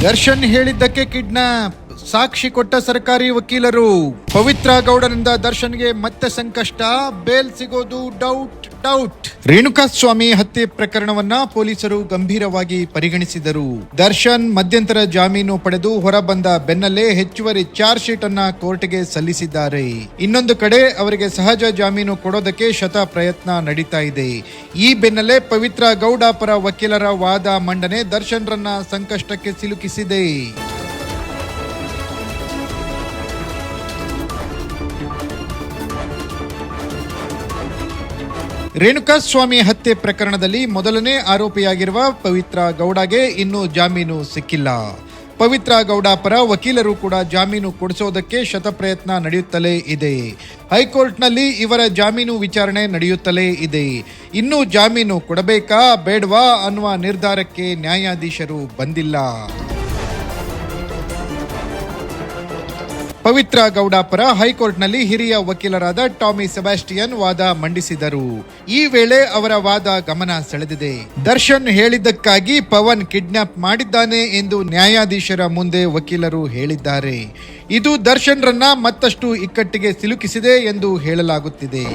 ದರ್ಶನ್ ಹೇಳಿದ್ದಕ್ಕೆ ಕಿಡ್ನಾಪ್, ಸಾಕ್ಷಿ ಕೊಟ್ಟ ಸರ್ಕಾರಿ ವಕೀಲರು. ಪವಿತ್ರ ಗೌಡನಿಂದ ದರ್ಶನ್ಗೆ ಮತ್ತೆ ಸಂಕಷ್ಟ, ಬೇಲ್ ಸಿಗೋದು ಡೌಟ್. ರೇಣುಕಾಸ್ವಾಮಿ ಹತ್ಯೆ ಪ್ರಕರಣವನ್ನ ಪೊಲೀಸರು ಗಂಭೀರವಾಗಿ ಪರಿಗಣಿಸಿದರು. ದರ್ಶನ್ ಮಧ್ಯಂತರ ಜಾಮೀನು ಪಡೆದು ಹೊರಬಂದ ಬೆನ್ನಲ್ಲೇ ಹೆಚ್ಚುವರಿ ಚಾರ್ಜ್ ಶೀಟ್ ಅನ್ನ ಕೋರ್ಟ್ಗೆ ಸಲ್ಲಿಸಿದ್ದಾರೆ. ಇನ್ನೊಂದು ಕಡೆ ಅವರಿಗೆ ಸಹಜ ಜಾಮೀನು ಕೊಡೋದಕ್ಕೆ ಶತ ಪ್ರಯತ್ನ ನಡೀತಾ ಇದೆ. ಈ ಬೆನ್ನಲ್ಲೇ ಪವಿತ್ರ ಗೌಡ ಪರ ವಕೀಲರ ವಾದ ಮಂಡನೆ ದರ್ಶನ್ ರನ್ನ ಸಂಕಷ್ಟಕ್ಕೆ ಸಿಲುಕಿಸಿದೆ. ರೇಣುಕಾಸ್ವಾಮಿ ಹತ್ಯೆ ಪ್ರಕರಣದಲ್ಲಿ ಮೊದಲನೇ ಆರೋಪಿಯಾಗಿರುವ ಪವಿತ್ರ ಗೌಡಗೆ ಇನ್ನೂ ಜಾಮೀನು ಸಿಕ್ಕಿಲ್ಲ. ಪವಿತ್ರ ಗೌಡ ಪರ ವಕೀಲರು ಕೂಡ ಜಾಮೀನು ಕೊಡಿಸೋದಕ್ಕೆ ಶತಪ್ರಯತ್ನ ನಡೆಯುತ್ತಲೇ ಇದೆ. ಹೈಕೋರ್ಟ್ನಲ್ಲಿ ಇವರ ಜಾಮೀನು ವಿಚಾರಣೆ ನಡೆಯುತ್ತಲೇ ಇದೆ. ಇನ್ನೂ ಜಾಮೀನು ಕೊಡಬೇಕಾ ಬೇಡವಾ ಅನ್ನುವ ನಿರ್ಧಾರಕ್ಕೆ ನ್ಯಾಯಾಧೀಶರು ಬಂದಿಲ್ಲ. ಪವಿತ್ರ ಗೌಡ ಪರ ಹೈಕೋರ್ಟ್ನಲ್ಲಿ ಹಿರಿಯ ವಕೀಲರಾದ ಟಾಮಿ ಸೆಬಾಸ್ಟಿಯನ್ ವಾದ ಮಂಡಿಸಿದರು. ಈ ವೇಳೆ ಅವರ ವಾದ ಗಮನ ಸೆಳೆದಿದೆ. ದರ್ಶನ್ ಹೇಳಿದ್ದಕ್ಕಾಗಿ ಪವನ್ ಕಿಡ್ನಾಪ್ ಮಾಡಿದ್ದಾನೆ ಎಂದು ನ್ಯಾಯಾಧೀಶರ ಮುಂದೆ ವಕೀಲರು ಹೇಳಿದ್ದಾರೆ. ಇದು ದರ್ಶನ್ ರನ್ನ ಮತ್ತಷ್ಟು ಇಕ್ಕಟ್ಟಿಗೆ ಸಿಲುಕಿಸಿದೆ ಎಂದು ಹೇಳಲಾಗುತ್ತಿದೆ.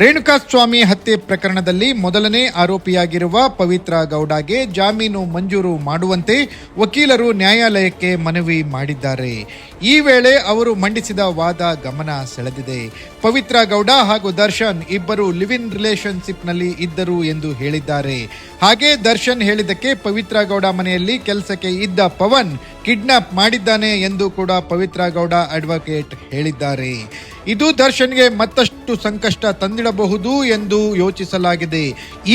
ರೇಣುಕಾಸ್ವಾಮಿ ಹತ್ಯೆ ಪ್ರಕರಣದಲ್ಲಿ ಮೊದಲನೇ ಆರೋಪಿಯಾಗಿರುವ ಪವಿತ್ರ ಗೌಡಗೆ ಜಾಮೀನು ಮಂಜೂರು ಮಾಡುವಂತೆ ವಕೀಲರು ನ್ಯಾಯಾಲಯಕ್ಕೆ ಮನವಿ ಮಾಡಿದ್ದಾರೆ. ಈ ವೇಳೆ ಅವರು ಮಂಡಿಸಿದ ವಾದ ಗಮನ ಸೆಳೆದಿದೆ. ಪವಿತ್ರ ಗೌಡ ಹಾಗೂ ದರ್ಶನ್ ಇಬ್ಬರು ಲಿವ್ ಇನ್ ರಿಲೇಶನ್ಶಿಪ್ ನಲ್ಲಿ ಇದ್ದರು ಎಂದು ಹೇಳಿದ್ದಾರೆ. ಹಾಗೆ ದರ್ಶನ್ ಹೇಳಿದ್ದಕ್ಕೆ ಪವಿತ್ರ ಗೌಡ ಮನೆಯಲ್ಲಿ ಕೆಲಸಕ್ಕೆ ಇದ್ದ ಪವನ್ ಕಿಡ್ನಾಪ್ ಮಾಡಿದ್ದಾನೆ ಎಂದು ಕೂಡ ಪವಿತ್ರ ಗೌಡ ಅಡ್ವೊಕೇಟ್ ಹೇಳಿದ್ದಾರೆ. ಇದು ದರ್ಶನ್ಗೆ ಮತ್ತಷ್ಟು ಸಂಕಷ್ಟ ತಂದಿಡಬಹುದು ಎಂದು ಯೋಚಿಸಲಾಗಿದೆ.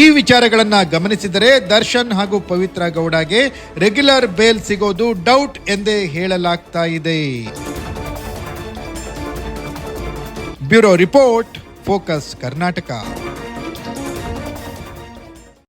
ಈ ವಿಚಾರಗಳನ್ನ ಗಮನಿಸಿದರೆ ದರ್ಶನ್ ಹಾಗೂ ಪವಿತ್ರ ಗೌಡಗೆ ರೆಗ್ಯುಲರ್ ಬೇಲ್ ಸಿಗೋದು ಡೌಟ್ ಎಂದೇ ಹೇಳಲಾಗ್ತಾ ಇದೆ. Bureau report, focus Karnataka.